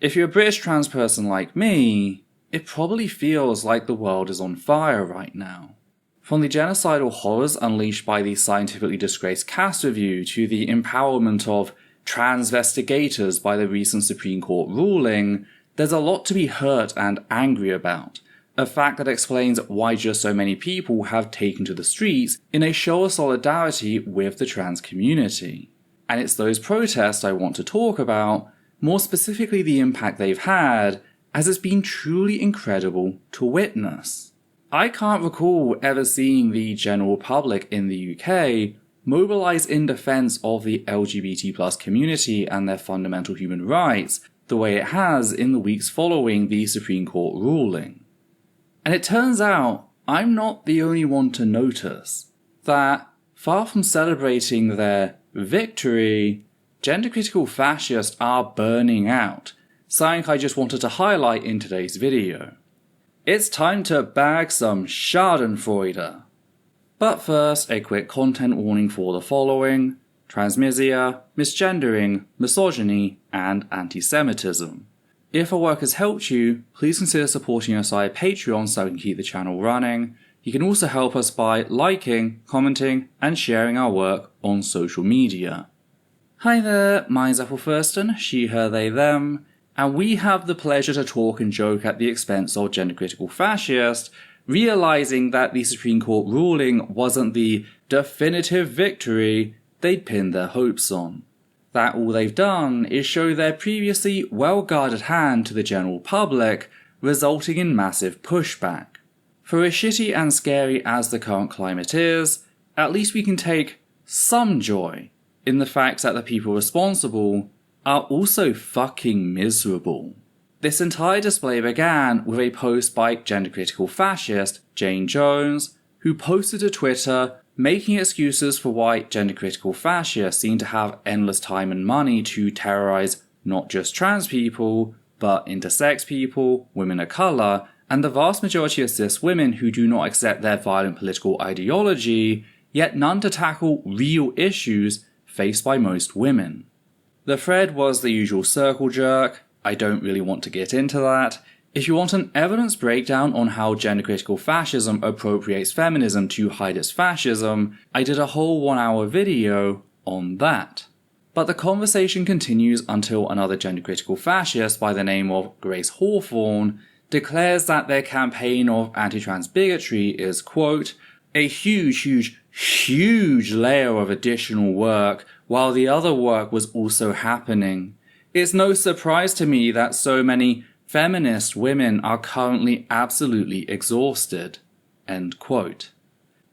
If you're a British trans person like me, it probably feels like the world is on fire right now. From the genocidal horrors unleashed by the scientifically disgraced cast review to the empowerment of transvestigators by the recent Supreme Court ruling, there's a lot to be hurt and angry about, a fact that explains why just so many people have taken to the streets in a show of solidarity with the trans community. And it's those protests I want to talk about, more specifically the impact they've had, as it's been truly incredible to witness. I can't recall ever seeing the general public in the UK mobilise in defence of the LGBT+ community and their fundamental human rights the way it has in the weeks following the Supreme Court ruling. And it turns out I'm not the only one to notice that, far from celebrating their victory, gender-critical fascists are burning out, something I just wanted to highlight in today's video. It's time to bag some schadenfreude. But first, a quick content warning for the following: transphobia, misgendering, misogyny, and anti-Semitism. If our work has helped you, please consider supporting us via Patreon so we can keep the channel running. You can also help us by liking, commenting, and sharing our work on social media. Hi there, mine's Ethel Thurston, she, her, they, them, and we have the pleasure to talk and joke at the expense of gender-critical fascists, realizing that the Supreme Court ruling wasn't the definitive victory they'd pinned their hopes on. That all they've done is show their previously well-guarded hand to the general public, resulting in massive pushback. For as shitty and scary as the current climate is, at least we can take some joy in the fact that the people responsible are also fucking miserable. This entire display began with a post by gender-critical fascist Jane Jones, who posted to Twitter making excuses for why gender-critical fascists seem to have endless time and money to terrorize not just trans people, but intersex people, women of colour, and the vast majority of cis women who do not accept their violent political ideology, yet none to tackle real issues faced by most women. The thread was the usual circle jerk. I don't really want to get into that. If you want an evidence breakdown on how gender-critical fascism appropriates feminism to hide its fascism, I did a whole 1-hour video on that. But the conversation continues until another gender-critical fascist by the name of Grace Hawthorne declares that their campaign of anti-trans bigotry is, quote, a huge layer of additional work while the other work was also happening. It's no surprise to me that so many feminist women are currently absolutely exhausted, end quote.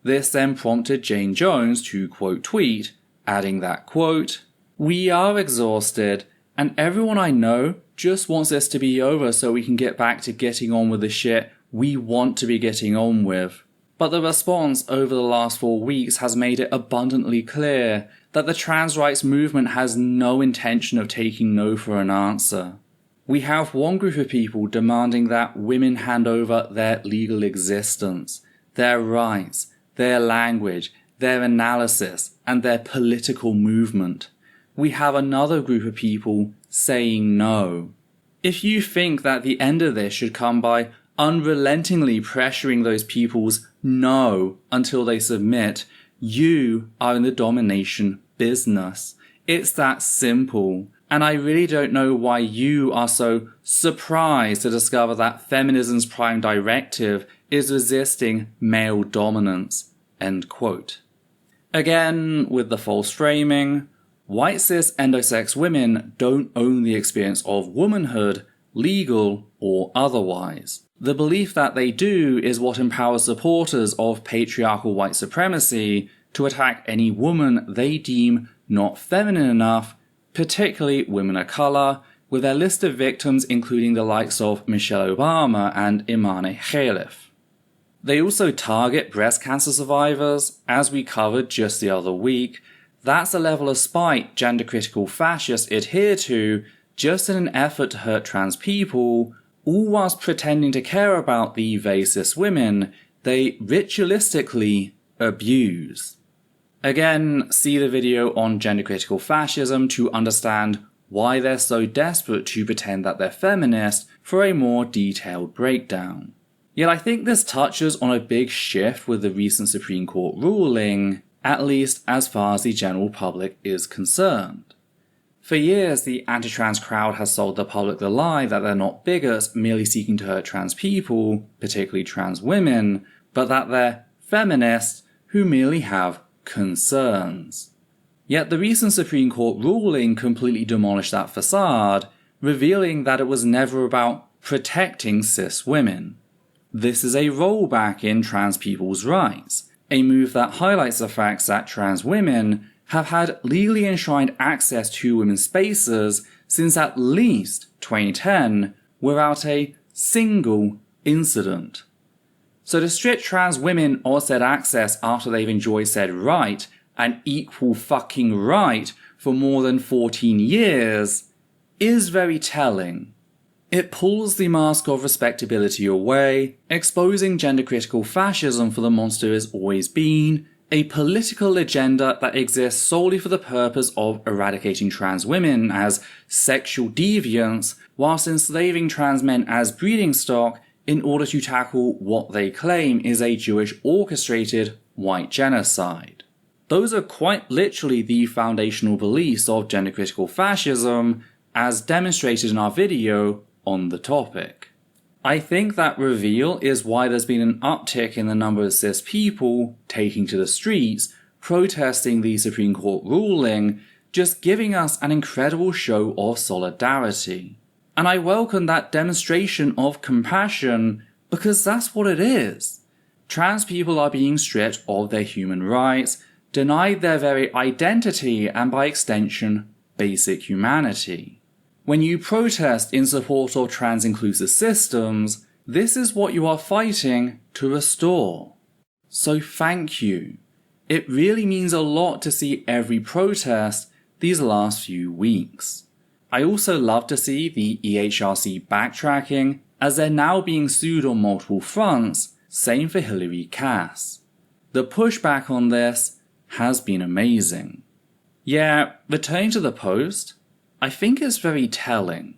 This then prompted Jane Jones to quote tweet, adding that, quote, we are exhausted and everyone I know just wants this to be over so we can get back to getting on with the shit we want to be getting on with. But the response over the last 4 weeks has made it abundantly clear that the trans rights movement has no intention of taking no for an answer. We have one group of people demanding that women hand over their legal existence, their rights, their language, their analysis, and their political movement. We have another group of people saying no. If you think that the end of this should come by unrelentingly pressuring those people's no until they submit, you are in the domination business. It's that simple. And I really don't know why you are so surprised to discover that feminism's prime directive is resisting male dominance, end quote. Again, with the false framing, white cis endosex women don't own the experience of womanhood, legal or otherwise. The belief that they do is what empowers supporters of patriarchal white supremacy to attack any woman they deem not feminine enough, particularly women of colour, with their list of victims including the likes of Michelle Obama and Imane Khalif. They also target breast cancer survivors, as we covered just the other week. That's a level of spite gender-critical fascists adhere to just in an effort to hurt trans people, all whilst pretending to care about the very cis women they ritualistically abuse. Again, see the video on gender-critical fascism to understand why they're so desperate to pretend that they're feminist for a more detailed breakdown. Yet I think this touches on a big shift with the recent Supreme Court ruling, at least as far as the general public is concerned. For years, the anti-trans crowd has sold the public the lie that they're not bigots merely seeking to hurt trans people, particularly trans women, but that they're feminists who merely have concerns. Yet the recent Supreme Court ruling completely demolished that facade, revealing that it was never about protecting cis women. This is a rollback in trans people's rights, a move that highlights the fact that trans women have had legally enshrined access to women's spaces since at least 2010 without a single incident. So to strip trans women of said access after they've enjoyed said right, an equal fucking right, for more than 14 years, is very telling. It pulls the mask of respectability away, exposing gender-critical fascism for the monster it's always been, a political agenda that exists solely for the purpose of eradicating trans women as sexual deviants, whilst enslaving trans men as breeding stock in order to tackle what they claim is a Jewish orchestrated white genocide. Those are quite literally the foundational beliefs of gender-critical fascism, as demonstrated in our video on the topic. I think that reveal is why there's been an uptick in the number of cis people taking to the streets, protesting the Supreme Court ruling, just giving us an incredible show of solidarity. And I welcome that demonstration of compassion because that's what it is. Trans people are being stripped of their human rights, denied their very identity and by extension, basic humanity. When you protest in support of trans-inclusive systems, this is what you are fighting to restore. So thank you. It really means a lot to see every protest these last few weeks. I also love to see the EHRC backtracking, as they're now being sued on multiple fronts, same for Hillary Cass. The pushback on this has been amazing. Yeah, returning to the post, I think it's very telling.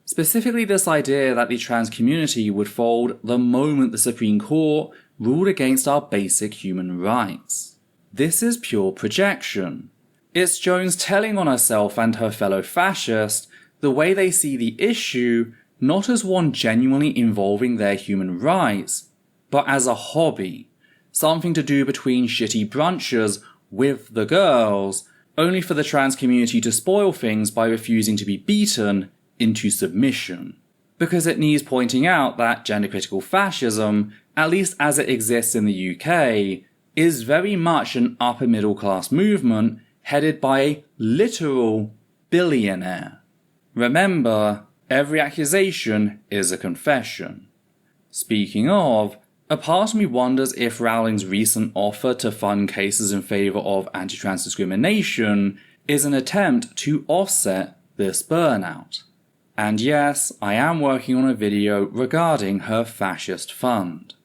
Specifically this idea that the trans community would fold the moment the Supreme Court ruled against our basic human rights. This is pure projection. It's Jones telling on herself and her fellow fascists the way they see the issue not as one genuinely involving their human rights, but as a hobby, something to do between shitty brunches with the girls, only for the trans community to spoil things by refusing to be beaten into submission. Because it needs pointing out that gender-critical fascism, at least as it exists in the UK, is very much an upper middle class movement headed by a literal billionaire. Remember, every accusation is a confession. Speaking of, a part of me wonders if Rowling's recent offer to fund cases in favour of anti-trans discrimination is an attempt to offset this burnout. And yes, I am working on a video regarding her fascist fund.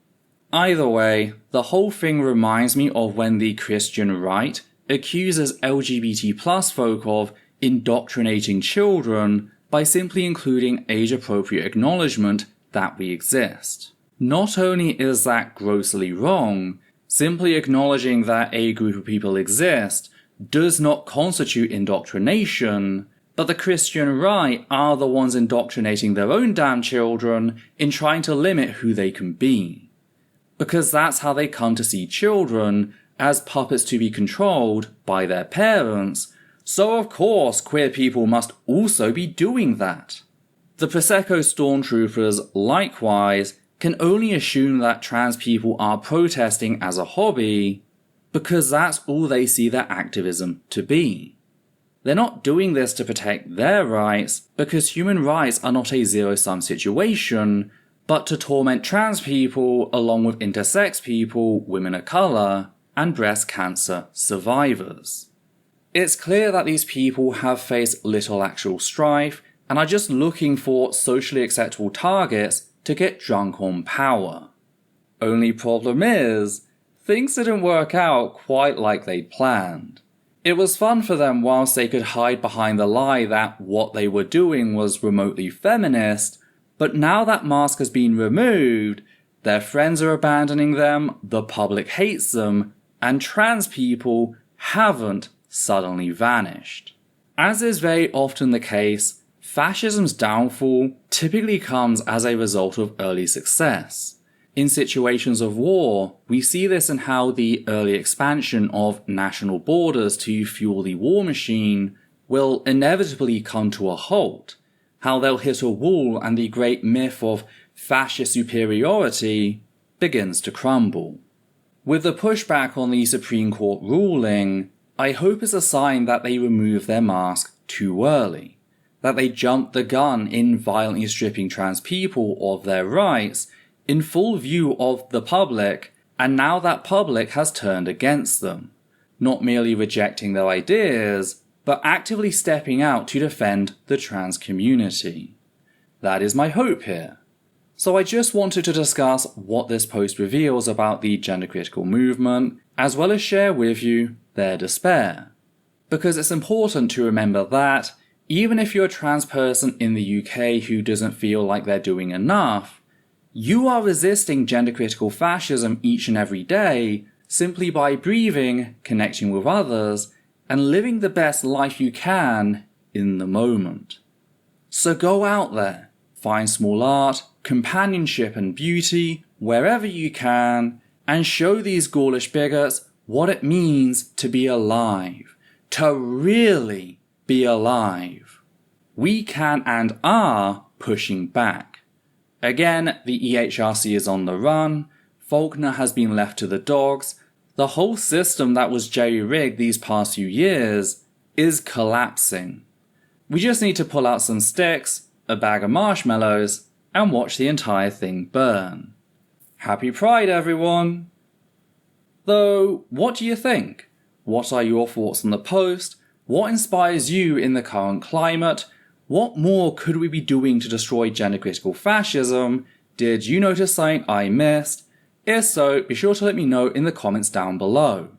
Either way, the whole thing reminds me of when the Christian right accuses LGBT+ folk of indoctrinating children by simply including age-appropriate acknowledgement that we exist. Not only is that grossly wrong, simply acknowledging that a group of people exist does not constitute indoctrination, but the Christian right are the ones indoctrinating their own damn children in trying to limit who they can be. Because that's how they come to see children, as puppets to be controlled by their parents, so of course queer people must also be doing that. The Prosecco stormtroopers, likewise, can only assume that trans people are protesting as a hobby because that's all they see their activism to be. They're not doing this to protect their rights because human rights are not a zero-sum situation, but to torment trans people along with intersex people, women of colour, and breast cancer survivors. It's clear that these people have faced little actual strife and are just looking for socially acceptable targets to get drunk on power. Only problem is, things didn't work out quite like they'd planned. It was fun for them whilst they could hide behind the lie that what they were doing was remotely feminist, but now that mask has been removed, their friends are abandoning them, the public hates them, and trans people haven't suddenly vanished. As is very often the case, fascism's downfall typically comes as a result of early success. In situations of war, we see this in how the early expansion of national borders to fuel the war machine will inevitably come to a halt, how they'll hit a wall and the great myth of fascist superiority begins to crumble. With the pushback on the Supreme Court ruling, I hope it's a sign that they remove their mask too early, that they jumped the gun in violently stripping trans people of their rights in full view of the public, and now that public has turned against them, not merely rejecting their ideas, but actively stepping out to defend the trans community. That is my hope here. So I just wanted to discuss what this post reveals about the gender critical movement, as well as share with you their despair. Because it's important to remember that, even if you're a trans person in the UK who doesn't feel like they're doing enough, you are resisting gender critical fascism each and every day simply by breathing, connecting with others, and living the best life you can in the moment. So go out there, find small art, companionship and beauty wherever you can, and show these ghoulish bigots what it means to be alive, to really be alive. We can and are pushing back. Again, the EHRC is on the run, Faulkner has been left to the dogs, the whole system that was jerry-rigged these past few years is collapsing. We just need to pull out some sticks, a bag of marshmallows, and watch the entire thing burn. Happy Pride, everyone! Though, what do you think? What are your thoughts on the post? What inspires you in the current climate? What more could we be doing to destroy gender critical fascism? Did you notice something I missed? If so, be sure to let me know in the comments down below.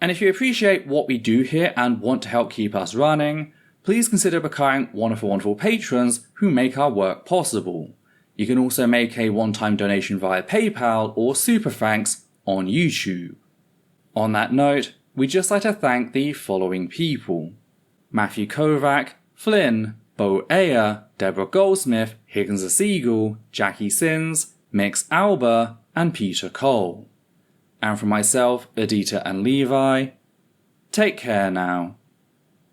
And if you appreciate what we do here and want to help keep us running, please consider becoming one of the wonderful patrons who make our work possible. You can also make a one-time donation via PayPal or Super Thanks on YouTube. On that note, we'd just like to thank the following people: Matthew Kovac, Flynn, Bo Ayer, Deborah Goldsmith, Higgins the Seagull, Jackie Sins, Mix Alba, and Peter Cole. And from myself, Adita and Levi, take care now.